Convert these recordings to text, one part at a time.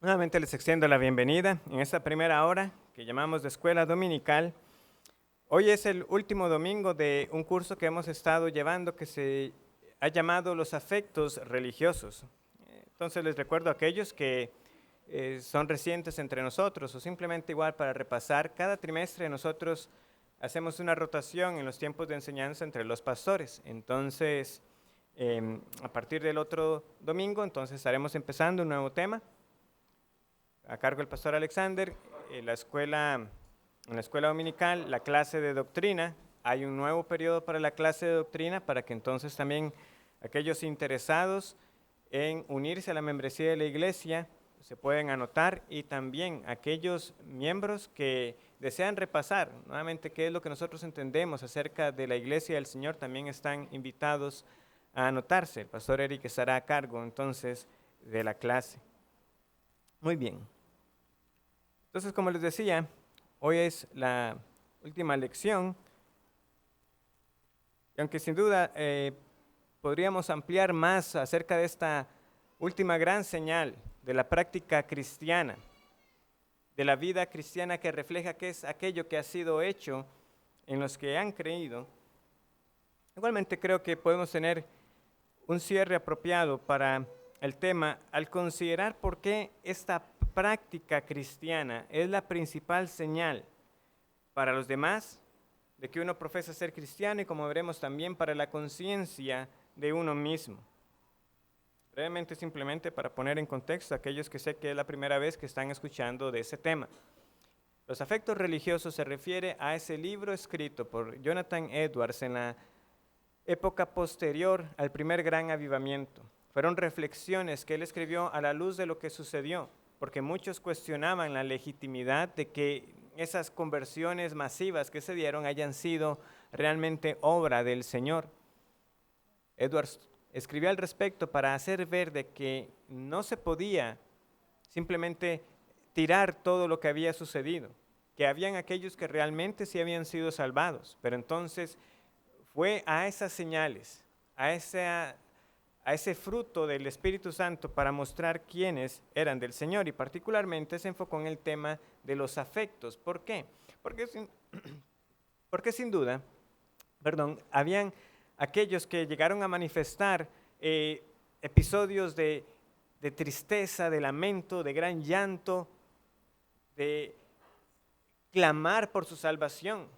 Nuevamente les extiendo la bienvenida en esta primera hora que llamamos de escuela dominical. Hoy es el último domingo de un curso que hemos estado llevando que se ha llamado Los afectos religiosos. Entonces les recuerdo a aquellos que son recientes entre nosotros o simplemente igual para repasar, cada trimestre nosotros hacemos una rotación en los tiempos de enseñanza entre los pastores. Entonces, a partir del otro domingo, entonces estaremos empezando un nuevo tema a cargo del pastor Alexander, en la escuela dominical, la clase de doctrina. Hay un nuevo periodo para la clase de doctrina para que entonces también aquellos interesados en unirse a la membresía de la iglesia se pueden anotar, y también aquellos miembros que desean repasar nuevamente qué es lo que nosotros entendemos acerca de la iglesia del Señor también están invitados a anotarse. El pastor Eric estará a cargo entonces de la clase. Muy bien. Entonces, como les decía, hoy es la última lección, y aunque sin duda podríamos ampliar más acerca de esta última gran señal de la práctica cristiana, de la vida cristiana que refleja qué es aquello que ha sido hecho en los que han creído, igualmente creo que podemos tener un cierre apropiado para el tema al considerar por qué esta práctica cristiana es la principal señal para los demás de que uno profesa ser cristiano, y como veremos también para la conciencia de uno mismo. Brevemente, simplemente para poner en contexto a aquellos que sé que es la primera vez que están escuchando de ese tema. Los afectos religiosos se refiere a ese libro escrito por Jonathan Edwards en la época posterior al primer gran avivamiento. Fueron reflexiones que él escribió a la luz de lo que sucedió, porque muchos cuestionaban la legitimidad de que esas conversiones masivas que se dieron hayan sido realmente obra del Señor. Edwards escribió al respecto para hacer ver de que no se podía simplemente tirar todo lo que había sucedido, que habían aquellos que realmente sí habían sido salvados, pero entonces fue a esas señales, a ese fruto del Espíritu Santo para mostrar quiénes eran del Señor, y particularmente se enfocó en el tema de los afectos. ¿Por qué? Porque sin duda, habían aquellos que llegaron a manifestar episodios de tristeza, de lamento, de gran llanto, de clamar por su salvación.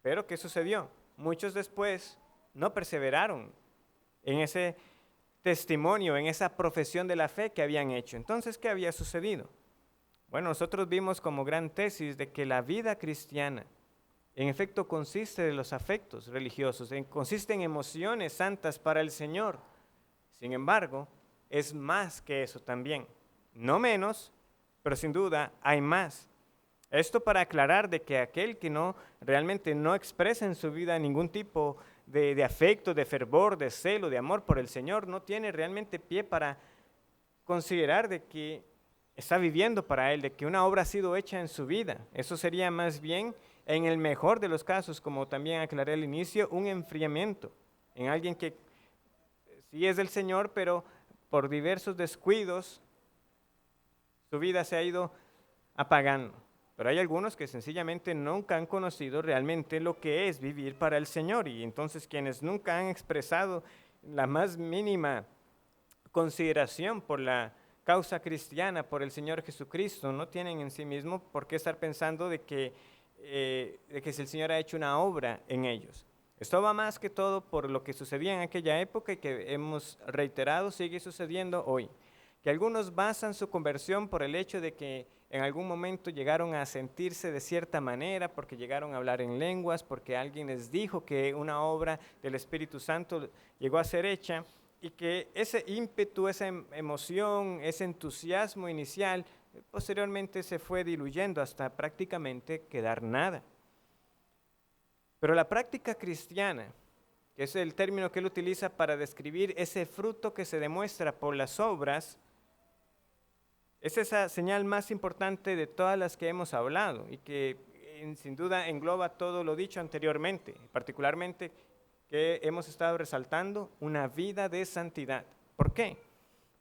Pero ¿qué sucedió? Muchos después no perseveraron en ese testimonio, en esa profesión de la fe que habían hecho. Entonces, ¿qué había sucedido? Bueno, nosotros vimos como gran tesis de que la vida cristiana, en efecto, consiste de los afectos religiosos, consiste en emociones santas para el Señor. Sin embargo, es más que eso también. No menos, pero sin duda hay más. Esto para aclarar de que aquel que realmente no expresa en su vida ningún tipo de afecto, de fervor, de celo, de amor por el Señor, no tiene realmente pie para considerar de que está viviendo para Él, de que una obra ha sido hecha en su vida. Eso sería más bien, en el mejor de los casos, como también aclaré al inicio, un enfriamiento en alguien que sí es del Señor, pero por diversos descuidos su vida se ha ido apagando. Pero hay algunos que sencillamente nunca han conocido realmente lo que es vivir para el Señor, y entonces quienes nunca han expresado la más mínima consideración por la causa cristiana, por el Señor Jesucristo, no tienen en sí mismo por qué estar pensando de que si el Señor ha hecho una obra en ellos. Esto va más que todo por lo que sucedía en aquella época y que hemos reiterado sigue sucediendo hoy. Que algunos basan su conversión por el hecho de que en algún momento llegaron a sentirse de cierta manera, porque llegaron a hablar en lenguas, porque alguien les dijo que una obra del Espíritu Santo llegó a ser hecha, y que ese ímpetu, esa emoción, ese entusiasmo inicial, posteriormente se fue diluyendo hasta prácticamente quedar nada. Pero la práctica cristiana, que es el término que él utiliza para describir ese fruto que se demuestra por las obras, es esa señal más importante de todas las que hemos hablado y que sin duda engloba todo lo dicho anteriormente, particularmente que hemos estado resaltando una vida de santidad. ¿Por qué?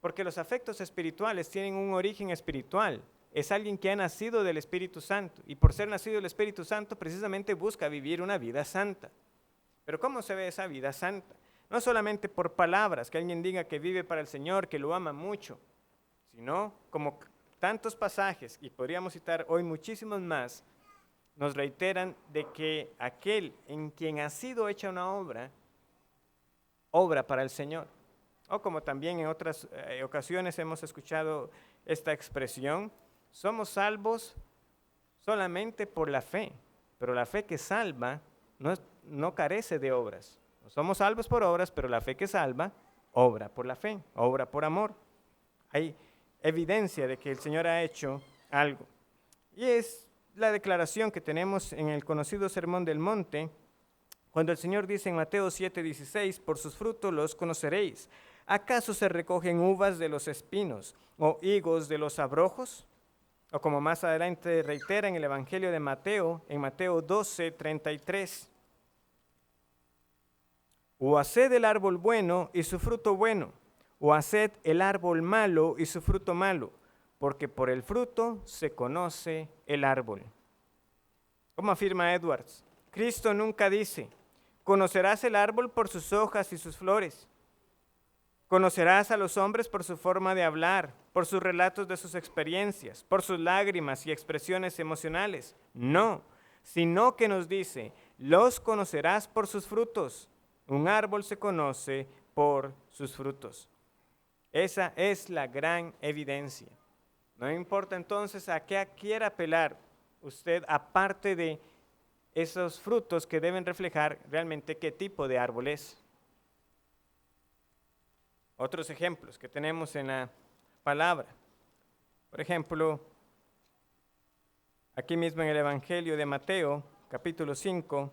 porque los afectos espirituales tienen un origen espiritual. Es alguien que ha nacido del Espíritu Santo y por ser nacido del Espíritu Santo precisamente busca vivir una vida santa. Pero ¿cómo se ve esa vida santa? No solamente por palabras, que alguien diga que vive para el Señor, que lo ama mucho, sino como tantos pasajes, y podríamos citar hoy muchísimos más, nos reiteran de que aquel en quien ha sido hecha una obra, obra para el Señor. O como también en otras ocasiones hemos escuchado esta expresión, somos salvos solamente por la fe, pero la fe que salva no carece de obras. No somos salvos por obras, pero la fe que salva, obra por la fe, obra por amor. Hay evidencia de que el Señor ha hecho algo. Y es la declaración que tenemos en el conocido Sermón del Monte, cuando el Señor dice en Mateo 7:16, por sus frutos los conoceréis. ¿Acaso se recogen uvas de los espinos o higos de los abrojos? O como más adelante reitera en el Evangelio de Mateo, en Mateo 12:33. O haced el árbol bueno y su fruto bueno, o haced el árbol malo y su fruto malo, porque por el fruto se conoce el árbol. Como afirma Edwards, Cristo nunca dice, conocerás el árbol por sus hojas y sus flores. Conocerás a los hombres por su forma de hablar, por sus relatos de sus experiencias, por sus lágrimas y expresiones emocionales. No, sino que nos dice, los conocerás por sus frutos. Un árbol se conoce por sus frutos. Esa es la gran evidencia. No importa entonces a qué quiera apelar usted, aparte de esos frutos que deben reflejar realmente qué tipo de árbol es. Otros ejemplos que tenemos en la palabra. Por ejemplo, aquí mismo en el Evangelio de Mateo, capítulo 5,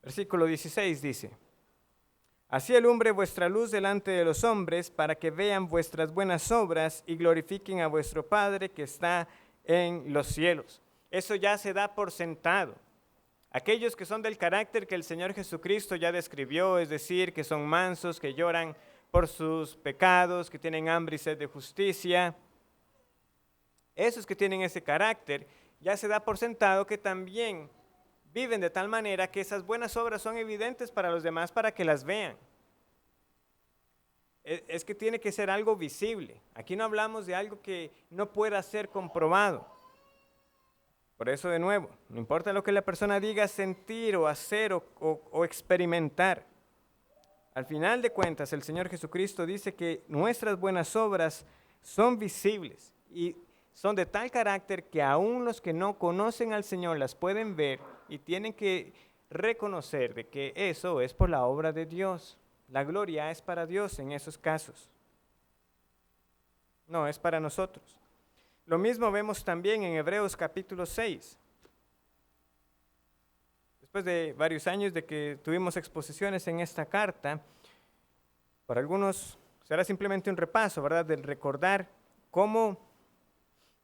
versículo 16 dice, así alumbre vuestra luz delante de los hombres, para que vean vuestras buenas obras y glorifiquen a vuestro Padre que está en los cielos. Eso ya se da por sentado. Aquellos que son del carácter que el Señor Jesucristo ya describió, es decir, que son mansos, que lloran por sus pecados, que tienen hambre y sed de justicia, esos que tienen ese carácter, ya se da por sentado que también viven de tal manera que esas buenas obras son evidentes para los demás para que las vean. Es que tiene que ser algo visible. Aquí no hablamos de algo que no pueda ser comprobado. Por eso, de nuevo, no importa lo que la persona diga, sentir o hacer o experimentar. Al final de cuentas, el Señor Jesucristo dice que nuestras buenas obras son visibles y son de tal carácter que aún los que no conocen al Señor las pueden ver y tienen que reconocer de que eso es por la obra de Dios. La gloria es para Dios en esos casos. No es para nosotros. Lo mismo vemos también en Hebreos capítulo 6. Después de varios años de que tuvimos exposiciones en esta carta, para algunos será simplemente un repaso, ¿verdad?, del recordar cómo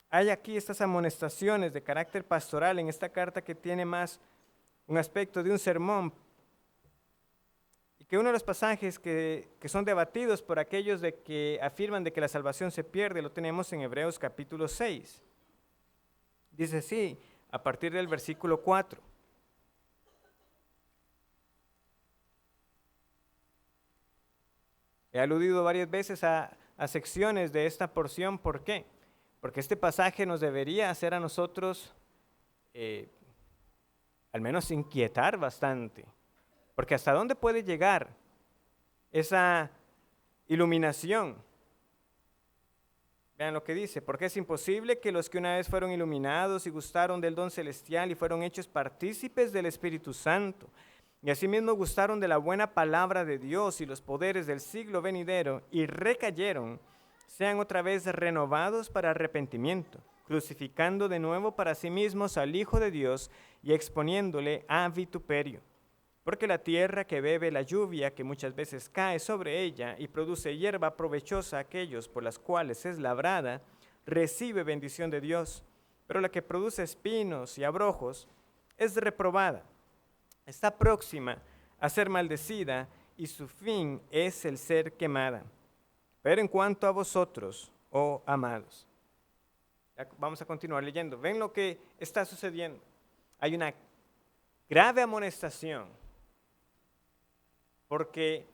hay aquí estas amonestaciones de carácter pastoral en esta carta que tiene más un aspecto de un sermón, y que uno de los pasajes que son debatidos por aquellos de que afirman de que la salvación se pierde, lo tenemos en Hebreos capítulo 6. Dice así, a partir del versículo 4. He aludido varias veces a secciones de esta porción. ¿Por qué? Porque este pasaje nos debería hacer a nosotros al menos inquietar bastante. Porque ¿hasta dónde puede llegar esa iluminación? Vean lo que dice, porque es imposible que los que una vez fueron iluminados y gustaron del don celestial y fueron hechos partícipes del Espíritu Santo, y asimismo gustaron de la buena palabra de Dios y los poderes del siglo venidero, y recayeron, sean otra vez renovados para arrepentimiento, crucificando de nuevo para sí mismos al Hijo de Dios y exponiéndole a vituperio. Porque la tierra que bebe la lluvia que muchas veces cae sobre ella y produce hierba provechosa a aquellos por las cuales es labrada, recibe bendición de Dios, pero la que produce espinos y abrojos es reprobada. Está próxima a ser maldecida y su fin es el ser quemada. Pero en cuanto a vosotros, oh amados, vamos a continuar leyendo. ¿Ven lo que está sucediendo? Hay una grave amonestación, porque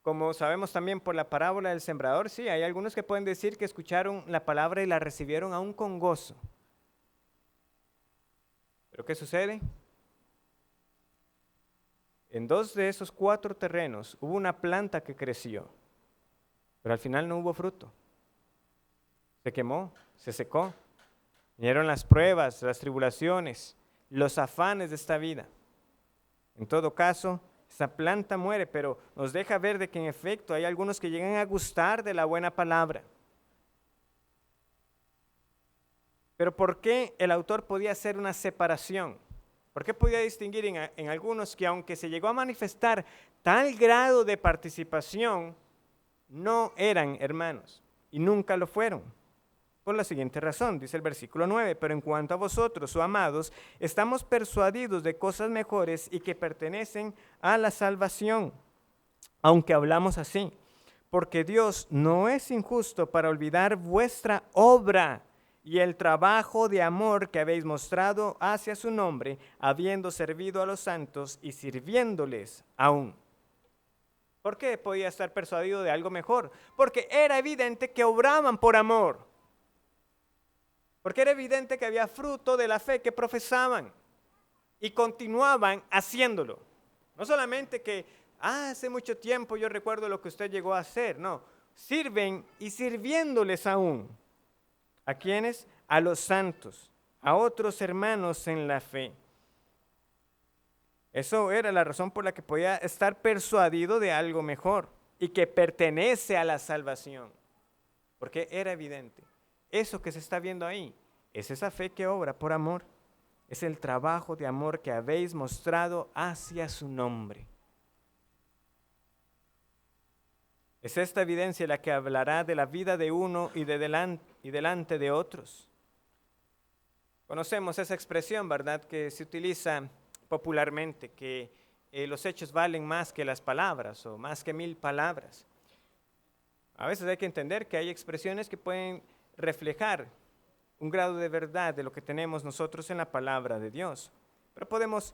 como sabemos también por la parábola del sembrador, sí, hay algunos que pueden decir que escucharon la palabra y la recibieron aún con gozo. ¿Pero qué sucede? En 2 de esos 4 terrenos hubo una planta que creció, pero al final no hubo fruto. Se quemó, se secó. Vinieron las pruebas, las tribulaciones, los afanes de esta vida. En todo caso, esa planta muere, pero nos deja ver de que en efecto hay algunos que llegan a gustar de la buena palabra. Pero ¿por qué el autor podía hacer una separación? ¿Por qué podía distinguir en algunos que aunque se llegó a manifestar tal grado de participación, no eran hermanos y nunca lo fueron? Por la siguiente razón, dice el versículo 9, pero en cuanto a vosotros, oh amados, estamos persuadidos de cosas mejores y que pertenecen a la salvación, aunque hablamos así, porque Dios no es injusto para olvidar vuestra obra y el trabajo de amor que habéis mostrado hacia su nombre, habiendo servido a los santos y sirviéndoles aún. ¿Por qué podía estar persuadido de algo mejor? Porque era evidente que obraban por amor. Porque era evidente que había fruto de la fe que profesaban y continuaban haciéndolo. No solamente que hace mucho tiempo yo recuerdo lo que usted llegó a hacer, no, sirven y sirviéndoles aún. ¿A quiénes? A los santos, a otros hermanos en la fe. Eso era la razón por la que podía estar persuadido de algo mejor y que pertenece a la salvación, porque era evidente. Eso que se está viendo ahí es esa fe que obra por amor. Es el trabajo de amor que habéis mostrado hacia su nombre. Es esta evidencia la que hablará de la vida de uno y delante de otros. Conocemos esa expresión, ¿verdad?, que se utiliza popularmente, que los hechos valen más que las palabras o más que 1000 palabras. A veces hay que entender que hay expresiones que pueden reflejar un grado de verdad de lo que tenemos nosotros en la palabra de Dios. Pero podemos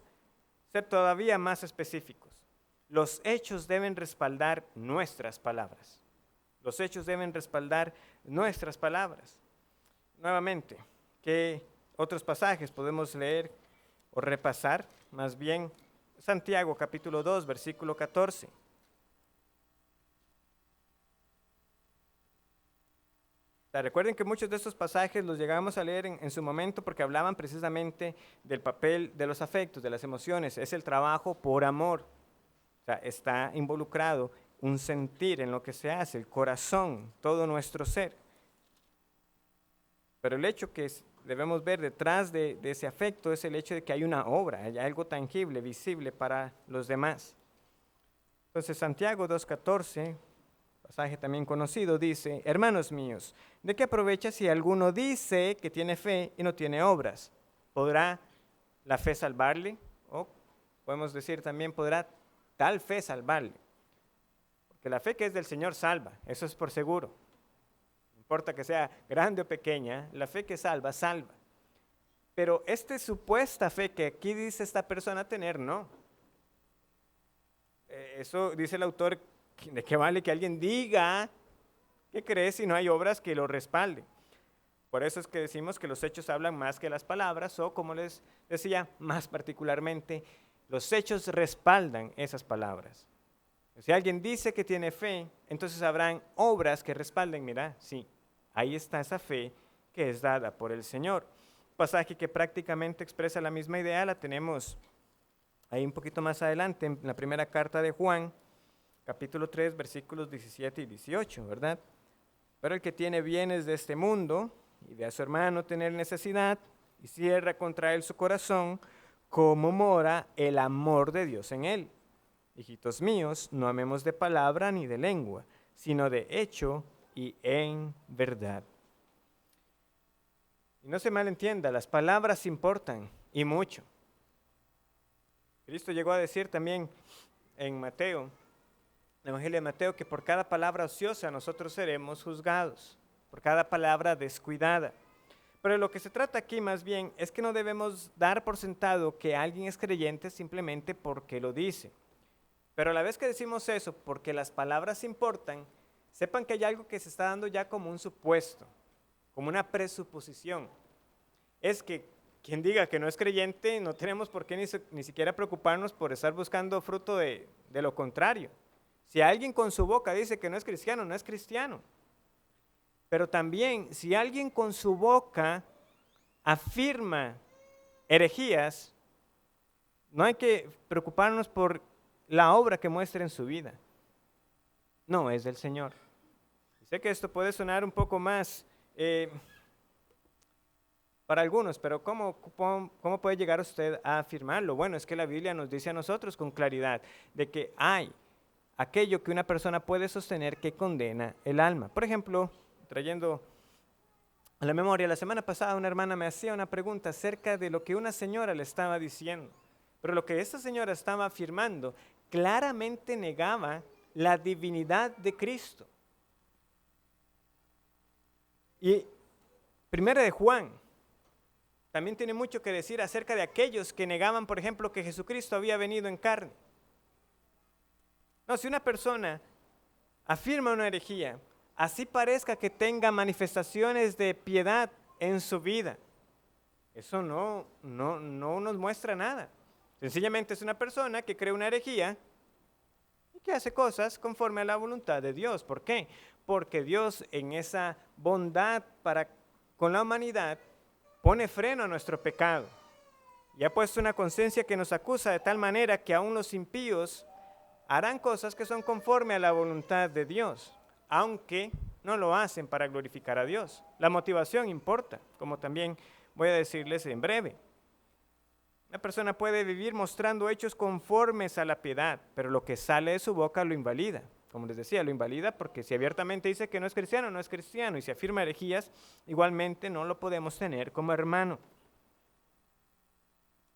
ser todavía más específicos. Los hechos deben respaldar nuestras palabras. Los hechos deben respaldar nuestras palabras. Nuevamente, ¿qué otros pasajes podemos leer o repasar? Más bien, Santiago capítulo 2, versículo 14. Recuerden que muchos de estos pasajes los llegamos a leer en su momento porque hablaban precisamente del papel de los afectos, de las emociones. Es el trabajo por amor. O sea, está involucrado un sentir en lo que se hace, el corazón, todo nuestro ser. Pero el hecho que debemos ver detrás de ese afecto es el hecho de que hay una obra, hay algo tangible, visible para los demás. Entonces, Santiago 2:14, pasaje también conocido, dice: hermanos míos, ¿de qué aprovecha si alguno dice que tiene fe y no tiene obras? ¿Podrá la fe salvarle? O podemos decir también, ¿podrá tal fe salvarle? Porque la fe que es del Señor salva, eso es por seguro. No importa que sea grande o pequeña, la fe que salva, salva. Pero esta supuesta fe que aquí dice esta persona tener, no. Eso dice el autor. ¿De qué vale que alguien diga que cree si no hay obras que lo respalden? Por eso es que decimos que los hechos hablan más que las palabras, o como les decía, más particularmente, los hechos respaldan esas palabras. Si alguien dice que tiene fe, entonces habrán obras que respalden. Mira, sí, ahí está esa fe que es dada por el Señor. Un pasaje que prácticamente expresa la misma idea la tenemos ahí un poquito más adelante, en la primera carta de Juan, capítulo 3, versículos 17 y 18, ¿verdad? Pero el que tiene bienes de este mundo y ve a su hermano tener necesidad y cierra contra él su corazón, ¿cómo mora el amor de Dios en él? Hijitos míos, no amemos de palabra ni de lengua, sino de hecho y en verdad. Y no se malentienda, las palabras importan y mucho. Cristo llegó a decir también en Mateo, el Evangelio de Mateo, que por cada palabra ociosa nosotros seremos juzgados, por cada palabra descuidada. Pero lo que se trata aquí más bien es que no debemos dar por sentado que alguien es creyente simplemente porque lo dice. Pero a la vez que decimos eso, porque las palabras importan, sepan que hay algo que se está dando ya como un supuesto, como una presuposición. Es que quien diga que no es creyente, no tenemos por qué ni siquiera preocuparnos por estar buscando fruto de lo contrario. Si alguien con su boca dice que no es cristiano, no es cristiano. Pero también, si alguien con su boca afirma herejías, no hay que preocuparnos por la obra que muestra en su vida. No, es del Señor. Sé que esto puede sonar un poco más para algunos, pero ¿cómo puede llegar usted a afirmarlo? Bueno, es que la Biblia nos dice a nosotros con claridad de que hay aquello que una persona puede sostener que condena el alma. Por ejemplo, trayendo a la memoria, la semana pasada una hermana me hacía una pregunta acerca de lo que una señora le estaba diciendo, pero lo que esa señora estaba afirmando claramente negaba la divinidad de Cristo. Y Primera de Juan también tiene mucho que decir acerca de aquellos que negaban, por ejemplo, que Jesucristo había venido en carne. No, si una persona afirma una herejía, así parezca que tenga manifestaciones de piedad en su vida, eso no nos muestra nada. Sencillamente es una persona que cree una herejía y que hace cosas conforme a la voluntad de Dios. ¿Por qué? Porque Dios en esa bondad para con la humanidad pone freno a nuestro pecado y ha puesto una conciencia que nos acusa de tal manera que aún los impíos harán cosas que son conforme a la voluntad de Dios, aunque no lo hacen para glorificar a Dios. La motivación importa, como también voy a decirles en breve. Una persona puede vivir mostrando hechos conformes a la piedad, pero lo que sale de su boca lo invalida. Como les decía, lo invalida porque si abiertamente dice que no es cristiano, no es cristiano, y si afirma herejías, igualmente no lo podemos tener como hermano.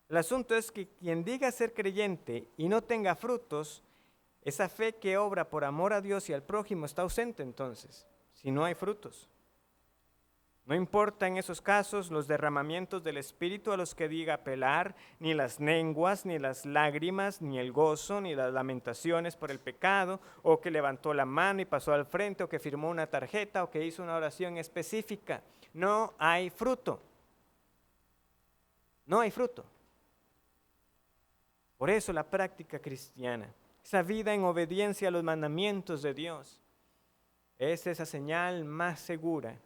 El asunto es que quien diga ser creyente y no tenga frutos, esa fe que obra por amor a Dios y al prójimo está ausente entonces, si no hay frutos. No importa en esos casos los derramamientos del Espíritu a los que diga apelar, ni las lenguas, ni las lágrimas, ni el gozo, ni las lamentaciones por el pecado, o que levantó la mano y pasó al frente, o que firmó una tarjeta, o que hizo una oración específica. No hay fruto. No hay fruto. Por eso la práctica cristiana, esa vida en obediencia a los mandamientos de Dios, es esa señal más segura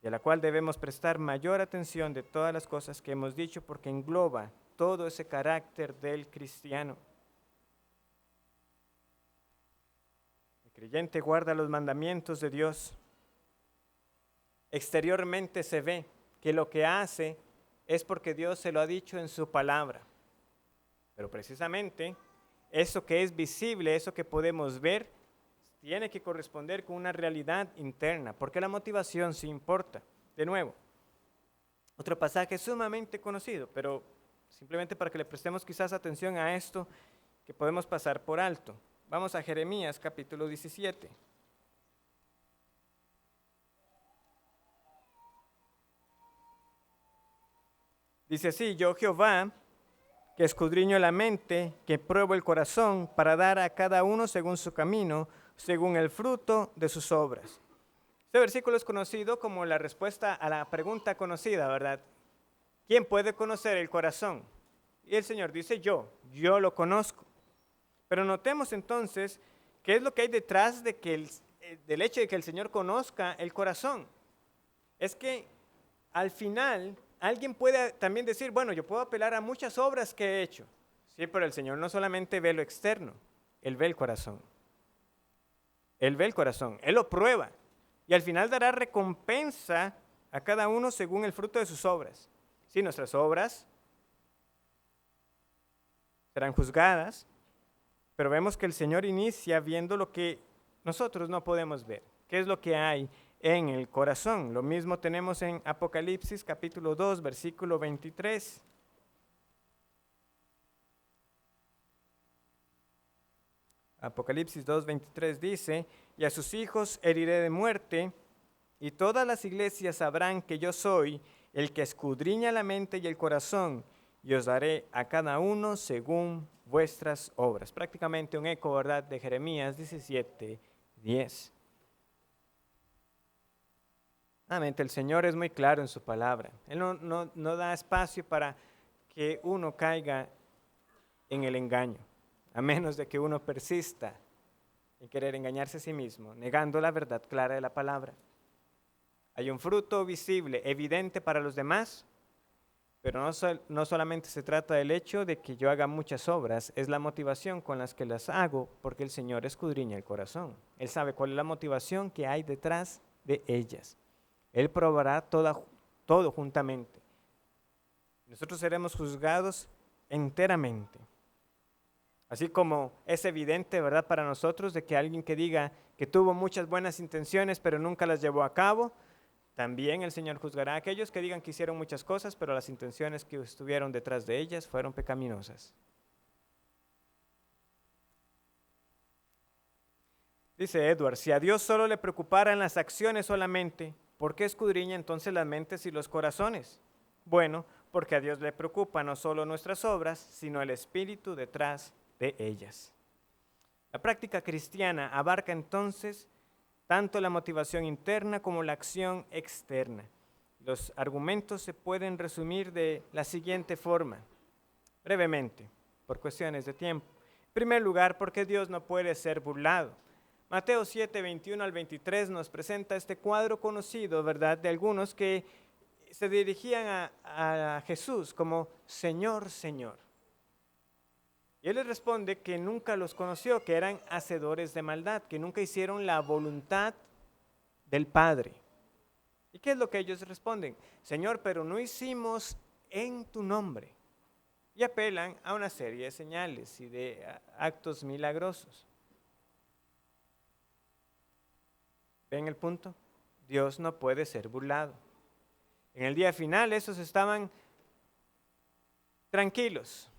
y a la cual debemos prestar mayor atención de todas las cosas que hemos dicho porque engloba todo ese carácter del cristiano. El creyente guarda los mandamientos de Dios. Exteriormente se ve que lo que hace es porque Dios se lo ha dicho en su palabra. Pero precisamente eso que es visible, eso que podemos ver, tiene que corresponder con una realidad interna, porque la motivación sí importa. De nuevo, otro pasaje sumamente conocido, pero simplemente para que le prestemos quizás atención a esto que podemos pasar por alto. Vamos a Jeremías capítulo 17. Dice así: yo Jehová, que escudriño la mente, que pruebo el corazón, para dar a cada uno según su camino, según el fruto de sus obras. Este versículo es conocido como la respuesta a la pregunta conocida, ¿verdad? ¿Quién puede conocer el corazón? Y el Señor dice: yo lo conozco. Pero notemos entonces qué es lo que hay detrás de del hecho de que el Señor conozca el corazón. Es que al final alguien puede también decir: bueno, yo puedo apelar a muchas obras que he hecho. Sí, pero el Señor no solamente ve lo externo, Él ve el corazón. Él ve el corazón, Él lo prueba y al final dará recompensa a cada uno según el fruto de sus obras. Sí, nuestras obras serán juzgadas, pero vemos que el Señor inicia viendo lo que nosotros no podemos ver. ¿Qué es lo que hay en el corazón? Lo mismo tenemos en Apocalipsis capítulo 2, versículo 23. Apocalipsis 2:23 dice, y a sus hijos heriré de muerte, y todas las iglesias sabrán que yo soy el que escudriña la mente y el corazón, y os daré a cada uno según vuestras obras. Prácticamente un eco, ¿verdad?, de Jeremías 17:10. Nuevamente, el Señor es muy claro en su palabra. Él no da espacio para que uno caiga en el engaño, a menos de que uno persista en querer engañarse a sí mismo, negando la verdad clara de la palabra. Hay un fruto visible, evidente para los demás, pero no solamente se trata del hecho de que yo haga muchas obras, es la motivación con las que las hago, porque el Señor escudriña el corazón. Él sabe cuál es la motivación que hay detrás de ellas. Él probará todo juntamente. Nosotros seremos juzgados enteramente. Así como es evidente, ¿verdad?, para nosotros de que alguien que diga que tuvo muchas buenas intenciones pero nunca las llevó a cabo, también el Señor juzgará a aquellos que digan que hicieron muchas cosas pero las intenciones que estuvieron detrás de ellas fueron pecaminosas. Dice Edward, si a Dios solo le preocuparan las acciones solamente, ¿por qué escudriña entonces las mentes y los corazones? Bueno, porque a Dios le preocupa no solo nuestras obras, sino el espíritu detrás de ellas. La práctica cristiana abarca entonces tanto la motivación interna como la acción externa. Los argumentos se pueden resumir de la siguiente forma, brevemente, por cuestiones de tiempo. En primer lugar, porque Dios no puede ser burlado. Mateo 7, 21 al 23 nos presenta este cuadro conocido, ¿verdad?, de algunos que se dirigían a Jesús como Señor, Señor. Y Él les responde que nunca los conoció, que eran hacedores de maldad, que nunca hicieron la voluntad del Padre. ¿Y qué es lo que ellos responden? Señor, pero no hicimos en tu nombre. Y apelan a una serie de señales y de actos milagrosos. ¿Ven el punto? Dios no puede ser burlado. En el día final, esos estaban tranquilos,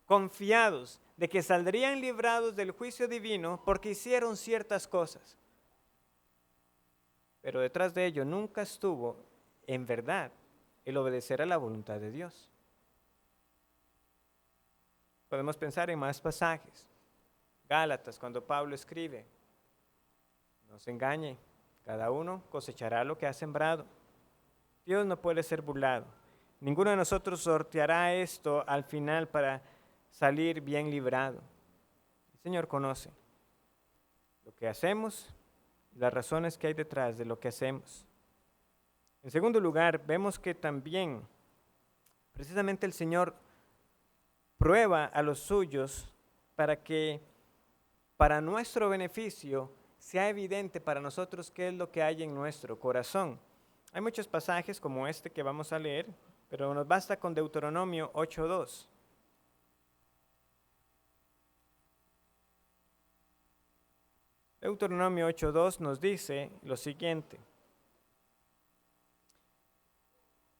confiados de que saldrían librados del juicio divino porque hicieron ciertas cosas. Pero detrás de ello nunca estuvo, en verdad, el obedecer a la voluntad de Dios. Podemos pensar en más pasajes. Gálatas, cuando Pablo escribe, no se engañe, cada uno cosechará lo que ha sembrado. Dios no puede ser burlado. Ninguno de nosotros sorteará esto al final para salir bien librado. El Señor conoce lo que hacemos y las razones que hay detrás de lo que hacemos. En segundo lugar, vemos que también precisamente el Señor prueba a los suyos para que para nuestro beneficio sea evidente para nosotros qué es lo que hay en nuestro corazón. Hay muchos pasajes como este que vamos a leer, pero nos basta con Deuteronomio 8:2. Deuteronomio 8:2 nos dice lo siguiente: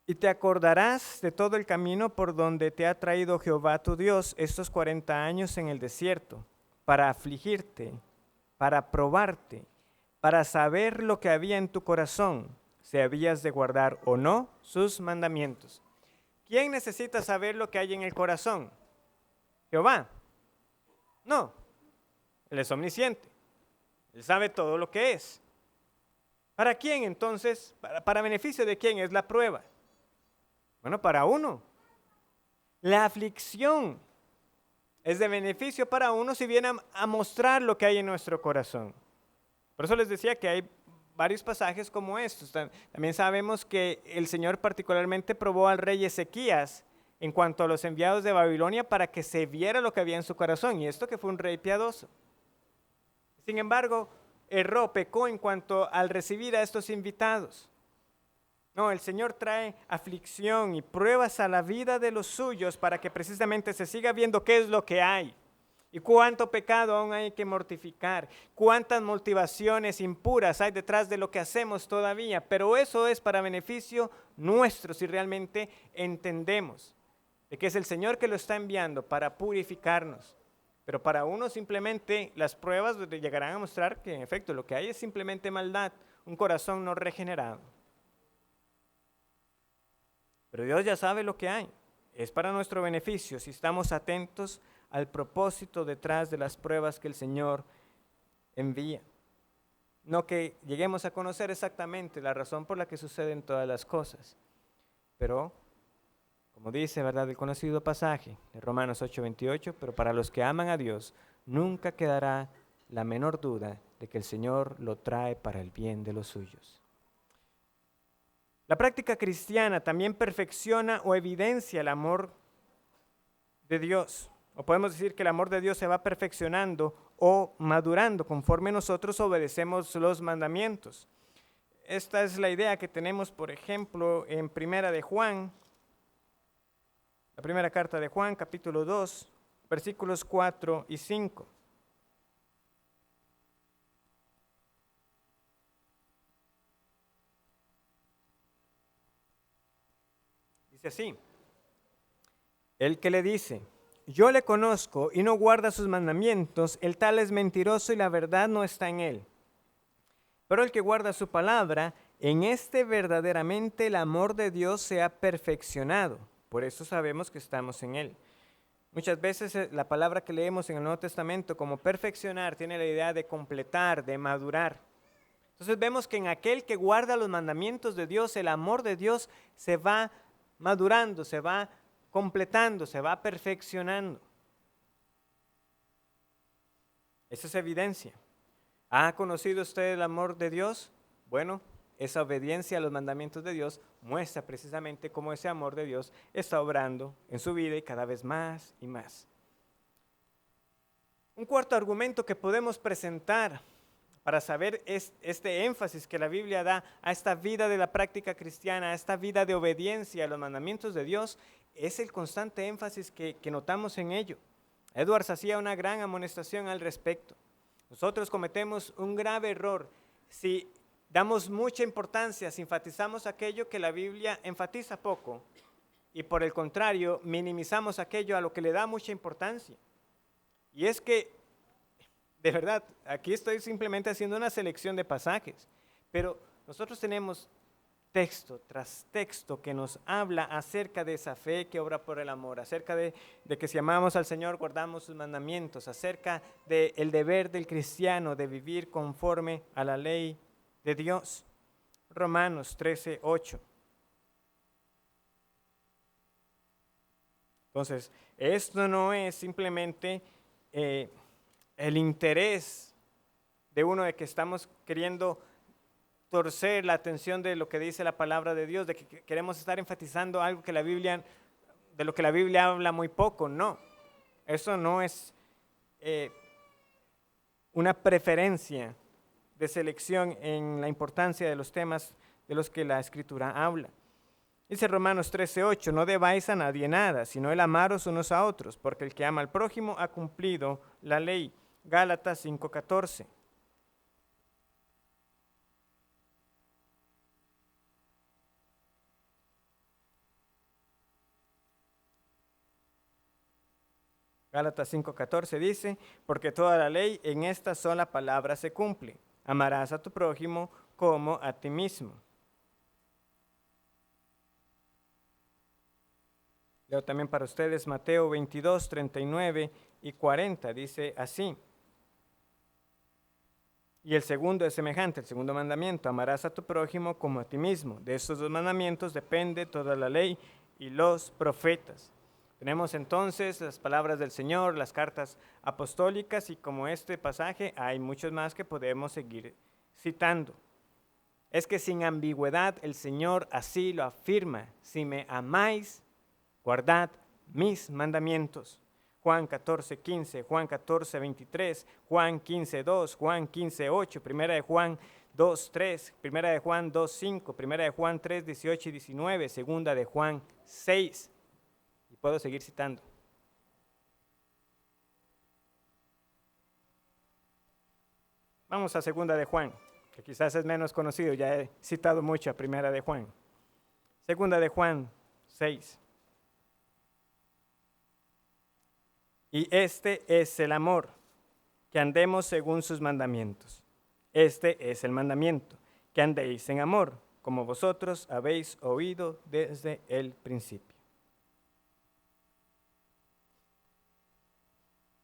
y te acordarás de todo el camino por donde te ha traído Jehová tu Dios estos 40 años en el desierto, para afligirte, para probarte, para saber lo que había en tu corazón, si habías de guardar o no sus mandamientos. ¿Quién necesita saber lo que hay en el corazón? ¿Jehová? No, Él es omnisciente. Él sabe todo lo que es. ¿Para quién entonces? ¿Para beneficio de quién es la prueba? Bueno, para uno. La aflicción es de beneficio para uno si viene a mostrar lo que hay en nuestro corazón. Por eso les decía que hay varios pasajes como estos. También sabemos que el Señor particularmente probó al rey Ezequías en cuanto a los enviados de Babilonia para que se viera lo que había en su corazón, y esto que fue un rey piadoso. Sin embargo, erró, pecó en cuanto al recibir a estos invitados. No, el Señor trae aflicción y pruebas a la vida de los suyos para que precisamente se siga viendo qué es lo que hay y cuánto pecado aún hay que mortificar, cuántas motivaciones impuras hay detrás de lo que hacemos todavía, pero eso es para beneficio nuestro si realmente entendemos de que es el Señor que lo está enviando para purificarnos, Pero para uno simplemente las pruebas llegarán a mostrar que en efecto lo que hay es simplemente maldad, un corazón no regenerado. Pero Dios ya sabe lo que hay. Es para nuestro beneficio si estamos atentos al propósito detrás de las pruebas que el Señor envía. No que lleguemos a conocer exactamente la razón por la que suceden todas las cosas. Pero, como dice, ¿verdad?, el conocido pasaje de Romanos 8:28, pero para los que aman a Dios, nunca quedará la menor duda de que el Señor lo trae para el bien de los suyos. La práctica cristiana también perfecciona o evidencia el amor de Dios. O podemos decir que el amor de Dios se va perfeccionando o madurando conforme nosotros obedecemos los mandamientos. Esta es la idea que tenemos, por ejemplo, en Primera de Juan, la primera carta de Juan, capítulo 2, versículos 4 y 5. Dice así: el que le dice, yo le conozco y no guarda sus mandamientos, el tal es mentiroso y la verdad no está en él. Pero el que guarda su palabra, en este verdaderamente el amor de Dios se ha perfeccionado. Por eso sabemos que estamos en él. Muchas veces la palabra que leemos en el Nuevo Testamento como perfeccionar tiene la idea de completar, de madurar. Entonces vemos que en aquel que guarda los mandamientos de Dios, el amor de Dios se va madurando, se va completando, se va perfeccionando. Esa es evidencia. ¿Ha conocido usted el amor de Dios? Bueno, esa obediencia a los mandamientos de Dios muestra precisamente cómo ese amor de Dios está obrando en su vida y cada vez más y más. Un cuarto argumento que podemos presentar para saber este énfasis que la Biblia da a esta vida de la práctica cristiana, a esta vida de obediencia a los mandamientos de Dios, es el constante énfasis que notamos en ello. Edwards hacía una gran amonestación al respecto. Nosotros cometemos un grave error si damos mucha importancia, si enfatizamos aquello que la Biblia enfatiza poco y por el contrario minimizamos aquello a lo que le da mucha importancia. Y es que, de verdad, aquí estoy simplemente haciendo una selección de pasajes, pero nosotros tenemos texto tras texto que nos habla acerca de esa fe que obra por el amor, acerca de que si amamos al Señor guardamos sus mandamientos, acerca del deber del cristiano de vivir conforme a la ley de Dios. Romanos 13:8. Entonces, esto no es simplemente el interés de uno de que estamos queriendo torcer la atención de lo que dice la palabra de Dios, de que queremos estar enfatizando algo que de lo que la Biblia habla muy poco. No, eso no es una preferencia de selección en la importancia de los temas de los que la Escritura habla. Dice Romanos 13:8, no debáis a nadie nada, sino el amaros unos a otros, porque el que ama al prójimo ha cumplido la ley. Gálatas 5:14. Gálatas 5:14 dice, porque toda la ley en esta sola palabra se cumple, amarás a tu prójimo como a ti mismo. Leo también para ustedes Mateo 22:39 y 40, dice así. Y el segundo es semejante, el segundo mandamiento, amarás a tu prójimo como a ti mismo. De estos dos mandamientos depende toda la ley y los profetas. Tenemos entonces las palabras del Señor, las cartas apostólicas y como este pasaje hay muchos más que podemos seguir citando. Es que sin ambigüedad el Señor así lo afirma, si me amáis, guardad mis mandamientos. Juan 14:15, Juan 14:23, Juan 15:2, Juan 15:8, Primera de Juan 2:3, Primera de Juan 2:5, Primera de Juan 3:18 y 19, Segunda de Juan 6. Y puedo seguir citando. Vamos a Segunda de Juan, que quizás es menos conocido, ya he citado mucho a Primera de Juan. Segunda de Juan 6. Y este es el amor, que andemos según sus mandamientos. Este es el mandamiento, que andéis en amor, como vosotros habéis oído desde el principio.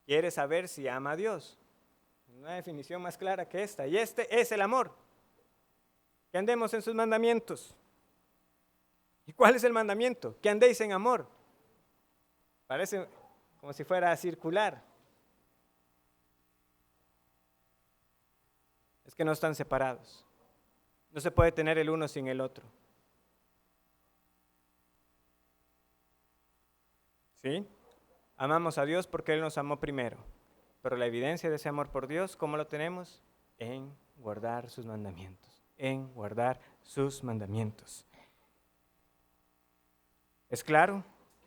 ¿Quieres saber si ama a Dios? Una definición más clara que esta. Y este es el amor, que andemos en sus mandamientos. ¿Y cuál es el mandamiento? Que andéis en amor. Parece como si fuera circular. Es que no están separados. No se puede tener el uno sin el otro. ¿Sí? Amamos a Dios porque Él nos amó primero. Pero la evidencia de ese amor por Dios, ¿cómo lo tenemos? En guardar sus mandamientos. En guardar sus mandamientos. ¿Es claro?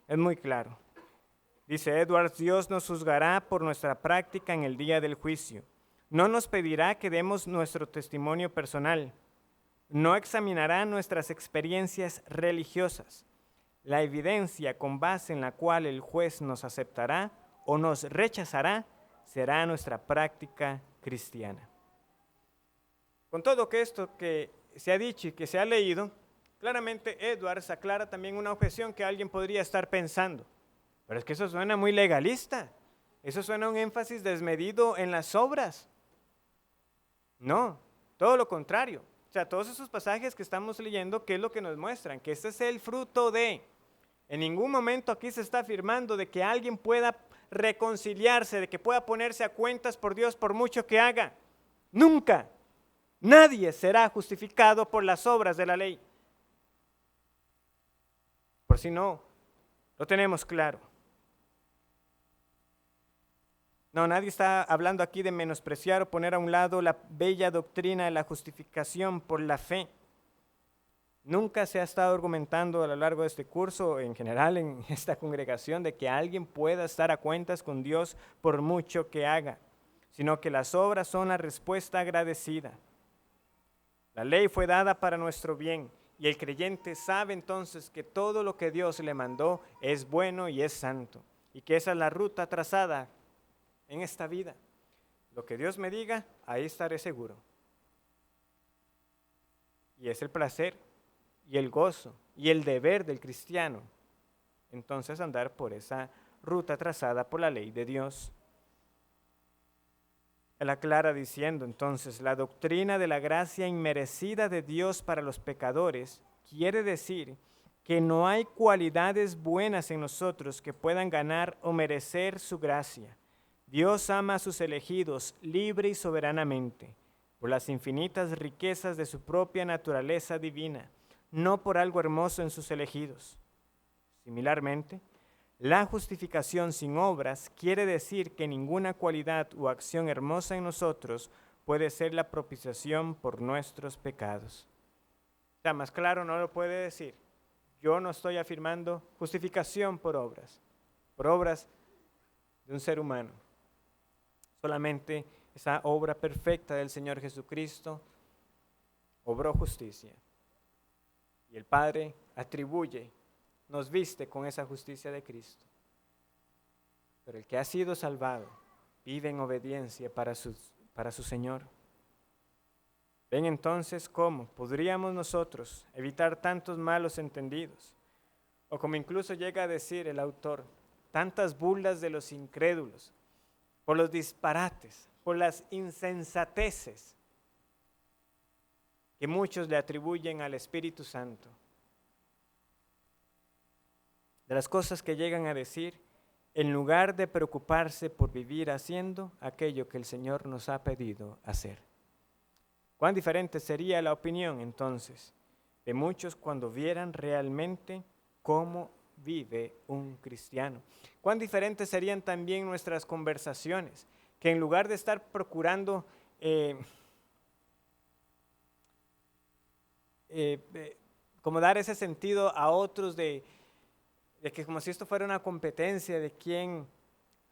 Es muy claro. Dice Edwards, Dios nos juzgará por nuestra práctica en el día del juicio. No nos pedirá que demos nuestro testimonio personal. No examinará nuestras experiencias religiosas. La evidencia con base en la cual el juez nos aceptará o nos rechazará será nuestra práctica cristiana. Con todo esto que se ha dicho y que se ha leído, claramente Edwards aclara también una objeción que alguien podría estar pensando. Pero es que eso suena muy legalista. Eso suena a un énfasis desmedido en las obras. No, todo lo contrario. O sea, todos esos pasajes que estamos leyendo, ¿qué es lo que nos muestran? Que este es el fruto de. En ningún momento aquí se está afirmando de que alguien pueda reconciliarse, de que pueda ponerse a cuentas por Dios por mucho que haga. Nunca. Nadie será justificado por las obras de la ley. Por si no, lo tenemos claro. No, nadie está hablando aquí de menospreciar o poner a un lado la bella doctrina de la justificación por la fe. Nunca se ha estado argumentando a lo largo de este curso, en general en esta congregación, de que alguien pueda estar a cuentas con Dios por mucho que haga, sino que las obras son la respuesta agradecida. La ley fue dada para nuestro bien y el creyente sabe entonces que todo lo que Dios le mandó es bueno y es santo y que esa es la ruta trazada en esta vida. Lo que Dios me diga, ahí estaré seguro. Y es el placer y el gozo y el deber del cristiano. Entonces andar por esa ruta trazada por la ley de Dios. Él aclara diciendo entonces, la doctrina de la gracia inmerecida de Dios para los pecadores quiere decir que no hay cualidades buenas en nosotros que puedan ganar o merecer su gracia. Dios ama a sus elegidos libre y soberanamente, por las infinitas riquezas de su propia naturaleza divina, no por algo hermoso en sus elegidos. Similarmente, la justificación sin obras quiere decir que ninguna cualidad o acción hermosa en nosotros puede ser la propiciación por nuestros pecados. O sea, más claro no lo puede decir. Yo no estoy afirmando justificación por obras de un ser humano. Solamente esa obra perfecta del Señor Jesucristo obró justicia. Y el Padre atribuye, nos viste con esa justicia de Cristo. Pero el que ha sido salvado vive en obediencia para su Señor. Ven entonces cómo podríamos nosotros evitar tantos malos entendidos, o como incluso llega a decir el autor, tantas burlas de los incrédulos, por los disparates, por las insensateces que muchos le atribuyen al Espíritu Santo. De las cosas que llegan a decir, en lugar de preocuparse por vivir haciendo aquello que el Señor nos ha pedido hacer. ¿Cuán diferente sería la opinión entonces de muchos cuando vieran realmente cómo vive un cristiano? ¿Cuán diferentes serían también nuestras conversaciones? Que en lugar de estar procurando como dar ese sentido a otros de que como si esto fuera una competencia de quién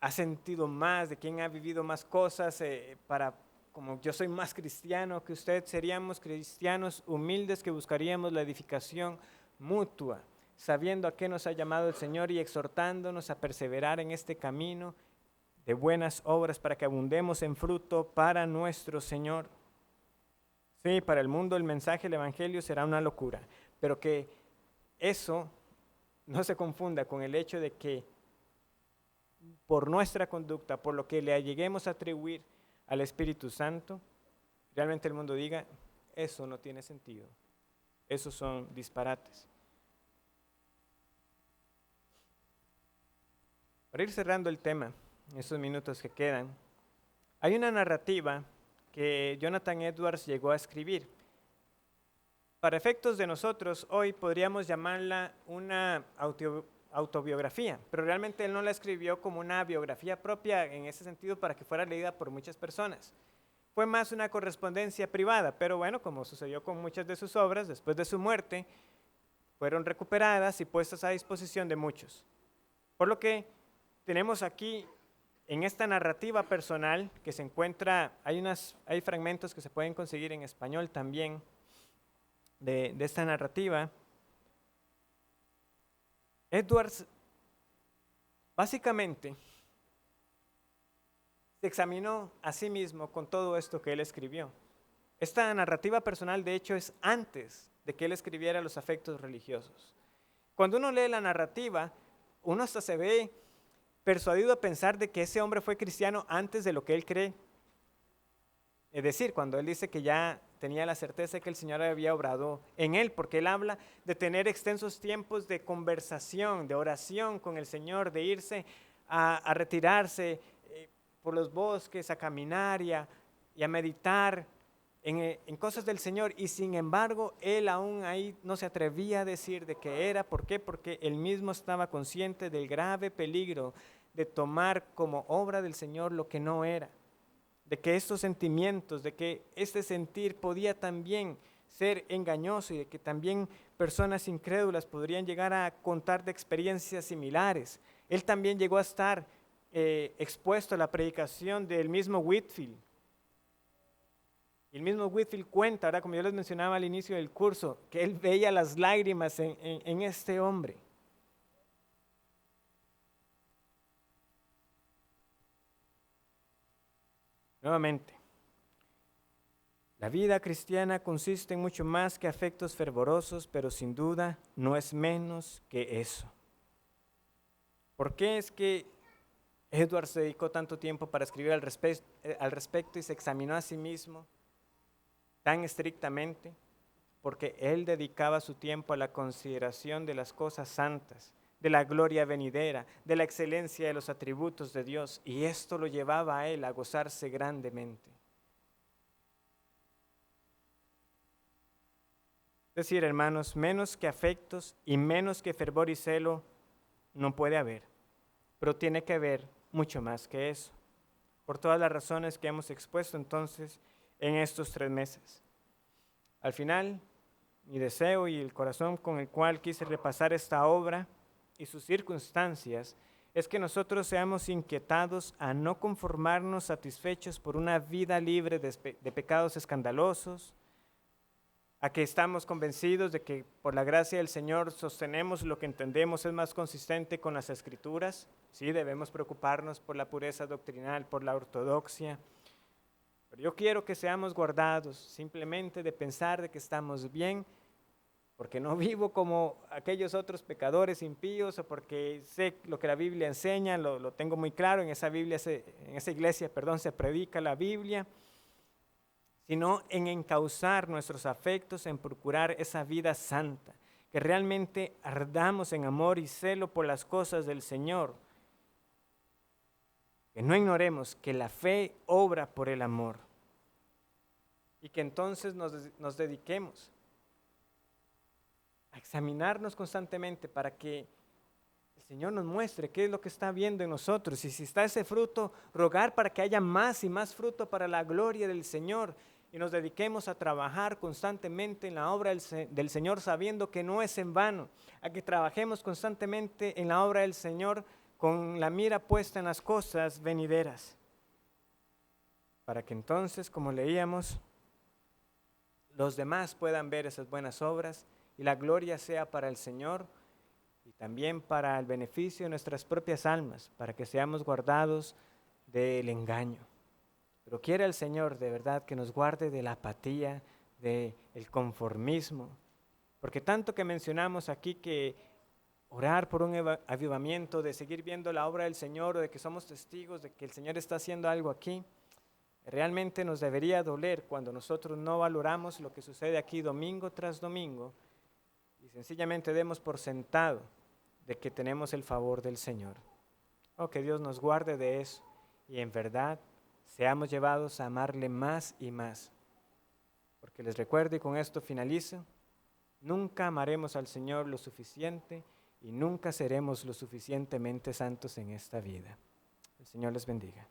ha sentido más, de quién ha vivido más cosas, como yo soy más cristiano que usted, seríamos cristianos humildes que buscaríamos la edificación mutua, sabiendo a qué nos ha llamado el Señor y exhortándonos a perseverar en este camino de buenas obras para que abundemos en fruto para nuestro Señor. Sí, para el mundo el mensaje del Evangelio será una locura, pero que eso no se confunda con el hecho de que por nuestra conducta, por lo que le lleguemos a atribuir al Espíritu Santo, realmente el mundo diga, eso no tiene sentido, esos son disparates. Para ir cerrando el tema, en estos minutos que quedan, hay una narrativa que Jonathan Edwards llegó a escribir. Para efectos de nosotros, hoy podríamos llamarla una autobiografía, pero realmente él no la escribió como una biografía propia en ese sentido para que fuera leída por muchas personas. Fue más una correspondencia privada, pero bueno, como sucedió con muchas de sus obras, después de su muerte, fueron recuperadas y puestas a disposición de muchos. Por lo que tenemos aquí, en esta narrativa personal que se encuentra, hay fragmentos que se pueden conseguir en español también, de esta narrativa. Edwards básicamente se examinó a sí mismo con todo esto que él escribió. Esta narrativa personal, de hecho, es antes de que él escribiera Los afectos religiosos. Cuando uno lee la narrativa, uno hasta se ve persuadido a pensar de que ese hombre fue cristiano antes de lo que él cree. Es decir, cuando él dice que ya tenía la certeza de que el Señor había obrado en él, porque él habla de tener extensos tiempos de conversación, de oración con el Señor, de irse a retirarse por los bosques, a caminar y a meditar en cosas del Señor, y sin embargo, él aún ahí no se atrevía a decir de qué era. ¿Por qué? Porque él mismo estaba consciente del grave peligro de tomar como obra del Señor lo que no era, de que estos sentimientos, de que este sentir podía también ser engañoso y de que también personas incrédulas podrían llegar a contar de experiencias similares. Él también llegó a estar expuesto a la predicación del mismo Whitefield. El mismo Whitefield cuenta, ahora como yo les mencionaba al inicio del curso, que él veía las lágrimas en este hombre. Nuevamente, la vida cristiana consiste en mucho más que afectos fervorosos, pero sin duda no es menos que eso. ¿Por qué es que Edwards se dedicó tanto tiempo para escribir al respecto y se examinó a sí mismo tan estrictamente? Porque él dedicaba su tiempo a la consideración de las cosas santas, de la gloria venidera, de la excelencia de los atributos de Dios, y esto lo llevaba a él a gozarse grandemente. Es decir, hermanos, menos que afectos y menos que fervor y celo no puede haber, pero tiene que haber mucho más que eso, por todas las razones que hemos expuesto entonces en estos 3 meses. Al final, mi deseo y el corazón con el cual quise repasar esta obra y sus circunstancias es que nosotros seamos inquietados a no conformarnos satisfechos por una vida libre de pecados escandalosos, a que estamos convencidos de que por la gracia del Señor sostenemos lo que entendemos es más consistente con las Escrituras. Sí, debemos preocuparnos por la pureza doctrinal, por la ortodoxia, pero yo quiero que seamos guardados simplemente de pensar de que estamos bien, porque no vivo como aquellos otros pecadores impíos, o porque sé lo que la Biblia enseña, lo tengo muy claro, en esa iglesia, se predica la Biblia, sino en encauzar nuestros afectos, en procurar esa vida santa, que realmente ardamos en amor y celo por las cosas del Señor, que no ignoremos que la fe obra por el amor, y que entonces nos dediquemos a examinarnos constantemente para que el Señor nos muestre qué es lo que está viendo en nosotros, y si está ese fruto, rogar para que haya más y más fruto para la gloria del Señor, y nos dediquemos a trabajar constantemente en la obra del Señor, sabiendo que no es en vano, a que trabajemos constantemente en la obra del Señor con la mira puesta en las cosas venideras, para que entonces, como leíamos, los demás puedan ver esas buenas obras y la gloria sea para el Señor y también para el beneficio de nuestras propias almas, para que seamos guardados del engaño. Pero quiere el Señor de verdad que nos guarde de la apatía, del conformismo, porque tanto que mencionamos aquí que orar por un avivamiento, de seguir viendo la obra del Señor o de que somos testigos de que el Señor está haciendo algo aquí, realmente nos debería doler cuando nosotros no valoramos lo que sucede aquí domingo tras domingo y sencillamente demos por sentado de que tenemos el favor del Señor. Oh, que Dios nos guarde de eso y en verdad seamos llevados a amarle más y más. Porque les recuerdo y con esto finalizo, nunca amaremos al Señor lo suficiente y nunca seremos lo suficientemente santos en esta vida. El Señor les bendiga.